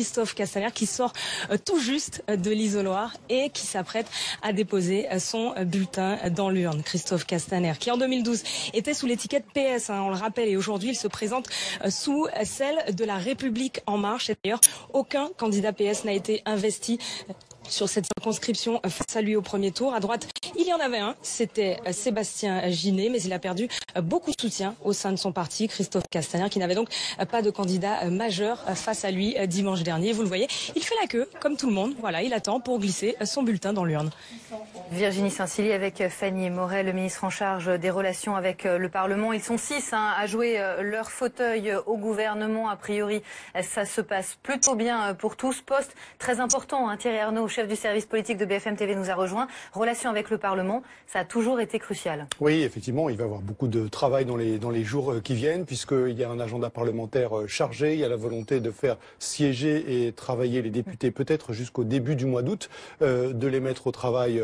Christophe Castaner, qui sort tout juste de l'isoloir et qui s'apprête à déposer son bulletin dans l'urne. Christophe Castaner, qui en 2012 était sous l'étiquette PS, on le rappelle, et aujourd'hui il se présente sous celle de La République En Marche. Et d'ailleurs, aucun candidat PS n'a été investi sur cette circonscription face à lui au premier tour. À droite, il y en avait un, c'était Sébastien Ginet, mais il a perdu beaucoup de soutien au sein de son parti, Christophe Castaner, qui n'avait donc pas de candidat majeur face à lui dimanche dernier. Vous le voyez, il fait la queue, comme tout le monde. Voilà, il attend pour glisser son bulletin dans l'urne. Virginie Saint-Silly avec Fanny Morel, le ministre en charge des relations avec le Parlement. Ils sont 6 à jouer leur fauteuil au gouvernement. A priori, ça se passe plutôt bien pour tous. Poste très important, Thierry Arnaud, chef du service politique de BFM TV, nous a rejoint. Relation avec le Parlement, ça a toujours été crucial. Oui, effectivement, il va y avoir beaucoup de travail dans les jours qui viennent, puisqu'il y a un agenda parlementaire chargé, il y a la volonté de faire siéger et travailler les députés peut-être jusqu'au début du mois d'août, de les mettre au travail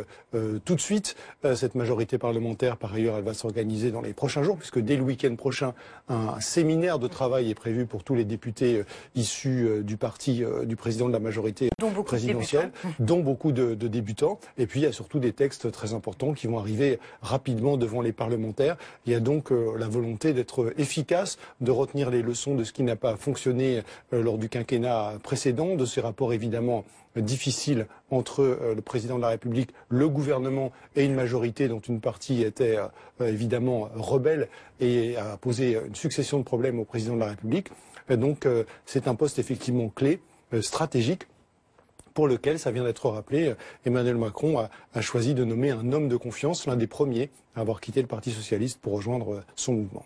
tout de suite. Cette majorité parlementaire, par ailleurs, elle va s'organiser dans les prochains jours, puisque dès le week-end prochain, un séminaire de travail est prévu pour tous les députés issus du parti du président de la majorité présidentielle, dont beaucoup de débutants. Et puis, il y a surtout des textes très importants qui vont arriver rapidement devant les parlementaires. Il y a donc la volonté d'être efficace, de retenir les leçons de ce qui n'a pas fonctionné lors du quinquennat précédent, de ces rapports évidemment difficiles entre le président de la République, le gouvernement et une majorité dont une partie était évidemment rebelle et a posé une succession de problèmes au président de la République. Donc c'est un poste effectivement clé, stratégique, pour lequel, ça vient d'être rappelé, Emmanuel Macron a choisi de nommer un homme de confiance, l'un des premiers à avoir quitté le Parti socialiste pour rejoindre son mouvement.